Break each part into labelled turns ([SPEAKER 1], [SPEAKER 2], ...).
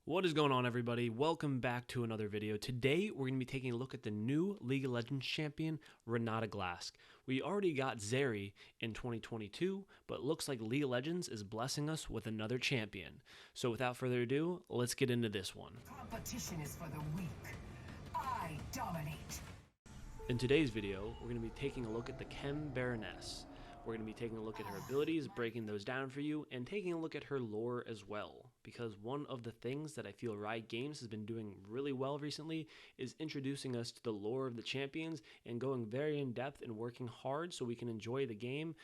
[SPEAKER 1] What is going on, everybody? Welcome back to another video. Today we're going to be taking a look at the new League of Legends champion, Renata Glasc. We already got Zeri in 2022, but it looks like League of Legends is blessing us with another champion. So without further ado, let's get into this one.
[SPEAKER 2] Competition is for the weak. I dominate.
[SPEAKER 1] In today's video, we're going to be taking a look at the Chem Baroness. We're going to be taking a look at her abilities, breaking those down for you, and taking a look at her lore as well. Because one of the things that I feel Riot Games has been doing really well recently is introducing us to the lore of the champions and going very in depth and working hard so we can enjoy the game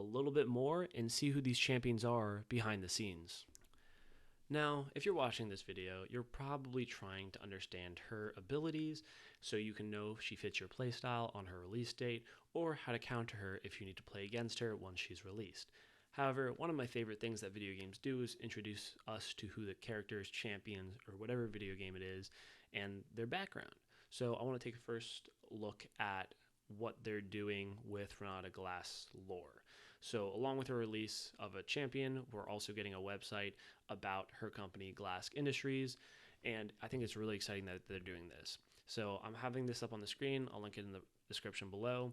[SPEAKER 1] a little bit more and see who these champions are behind the scenes. Now, if you're watching this video, you're probably trying to understand her abilities so you can know if she fits your playstyle on her release date or how to counter her if you need to play against her once she's released. However, one of my favorite things that video games do is introduce us to who the characters, champions, or whatever video game it is, and their background. So I want to take a first look at what they're doing with Renata Glasc's lore. So along with her release of a champion, we're also getting a website about her company, Glasc Industries, and I think it's really exciting that they're doing this. So I'm having this up on the screen. I'll link it in the description below,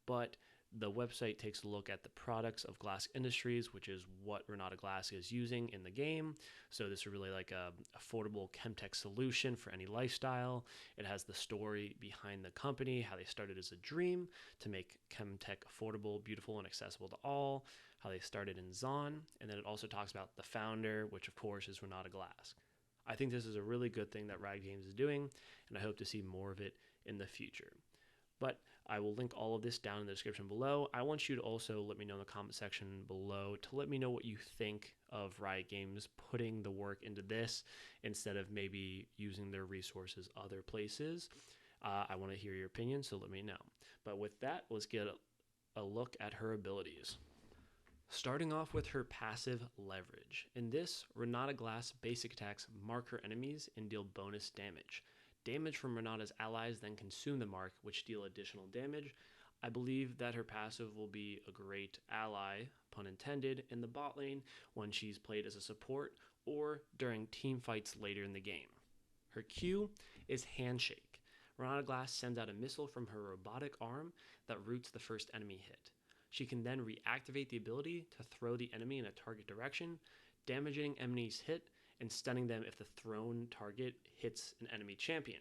[SPEAKER 1] but the website takes a look at the products of Glasc Industries, which is what Renata Glasc is using in the game. So this is really like a affordable chemtech solution for any lifestyle. It has the story behind the company, how they started as a dream to make chemtech affordable, beautiful, and accessible to all, how they started in Zon, and then it also talks about the founder, which of course is Renata Glasc. I think this is a really good thing that Riot Games is doing, and I hope to see more of it in the future. But I will link all of this down in the description below. I want you to also let me know in the comment section below to let me know what you think of Riot Games putting the work into this instead of maybe using their resources other places. I want to hear your opinion, so let me know. But with that, let's get a look at her abilities. Starting off with her passive leverage. In this, Renata Glasc basic attacks mark her enemies and deal bonus damage. Damage from Renata's allies then consume the mark, which deal additional damage. I believe that her passive will be a great ally, pun intended, in the bot lane when she's played as a support or during team fights later in the game. Her Q is Handshake. Renata Glasc sends out a missile from her robotic arm that roots the first enemy hit. She can then reactivate the ability to throw the enemy in a target direction, damaging enemies hit and stunning them if the thrown target hits an enemy champion.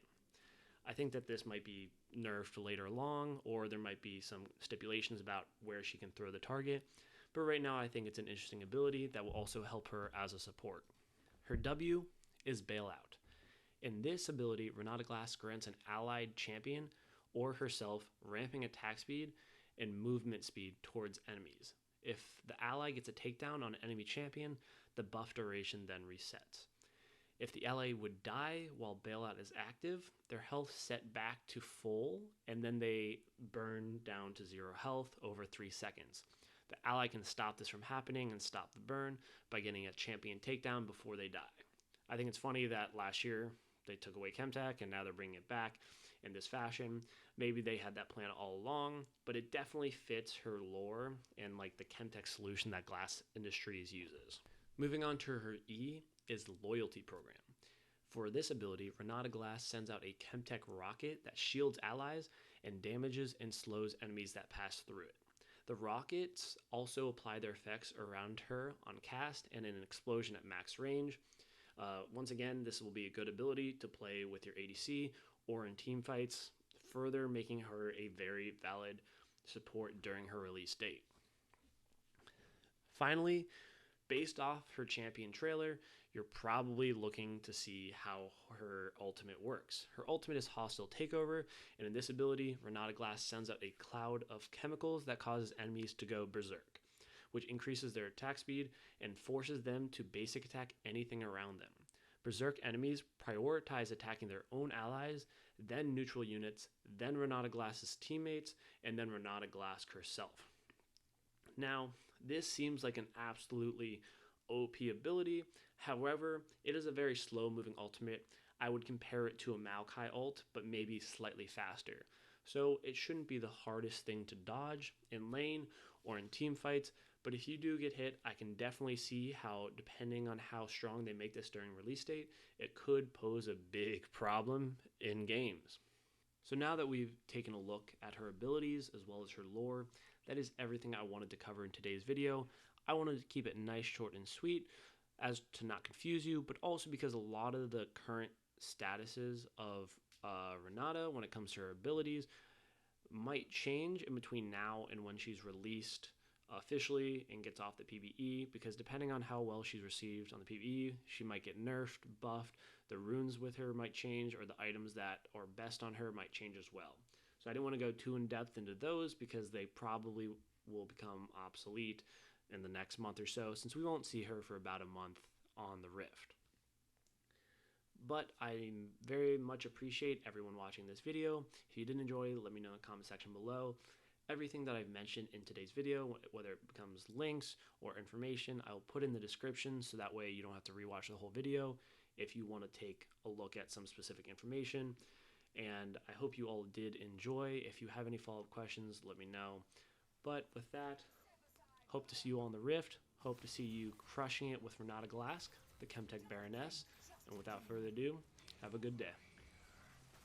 [SPEAKER 1] I think that this might be nerfed later along, or there might be some stipulations about where she can throw the target, but right now I think it's an interesting ability that will also help her as a support. Her W is Bailout. In this ability, Renata Glasc grants an allied champion or herself ramping attack speed and movement speed towards enemies. If the ally gets a takedown on an enemy champion, the buff duration then resets. If the ally would die while Bailout is active, their health set back to full, and then they burn down to 0 health over 3 seconds. The ally can stop this from happening and stop the burn by getting a champion takedown before they die. I think it's funny that last year they took away Chemtech and now they're bringing it back in this fashion. Maybe they had that plan all along, but it definitely fits her lore and like the Chemtech solution that Glasc Industries uses. Moving on to her E is the Loyalty Program. For this ability, Renata Glasc sends out a Chemtech rocket that shields allies and damages and slows enemies that pass through it. The rockets also apply their effects around her on cast and in an explosion at max range. Once again, this will be a good ability to play with your ADC or in team fights, further making her a very valid support during her release date. Finally, based off her champion trailer, you're probably looking to see how her ultimate works. Her ultimate is Hostile Takeover, and in this ability, Renata Glasc sends out a cloud of chemicals that causes enemies to go berserk, which increases their attack speed and forces them to basic attack anything around them. Berserk enemies prioritize attacking their own allies, then neutral units, then Renata Glasc's teammates, and then Renata Glasc herself. Now, this seems like an absolutely OP ability. However, it is a very slow-moving ultimate. I would compare it to a Maokai ult, but maybe slightly faster. So it shouldn't be the hardest thing to dodge in lane or in team fights, But if you do get hit, I can definitely see how, depending on how strong they make this during release date, it could pose a big problem in games. So now that we've taken a look at her abilities as well as her lore, that is everything I wanted to cover in today's video. I wanted to keep it nice, short, and sweet as to not confuse you, but also because a lot of the current statuses of Renata when it comes to her abilities might change in between now and when she's released officially and gets off the PvE, because depending on how well she's received on the PvE, she might get nerfed, buffed, the runes with her might change, or the items that are best on her might change as well. So I didn't want to go too in depth into those because they probably will become obsolete in the next month or so, since we won't see her for about a month on the Rift. But I very much appreciate everyone watching this video. If you did enjoy, let me know in the comment section below. Everything that I've mentioned in today's video, whether it becomes links or information, I'll put in the description so that way you don't have to rewatch the whole video if you want to take a look at some specific information. And I hope you all did enjoy. If you have any follow-up questions, let me know. But with that, hope to see you all on the Rift. Hope to see you crushing it with Renata Glasc, the Chemtech Baroness. And without further ado, have a good day.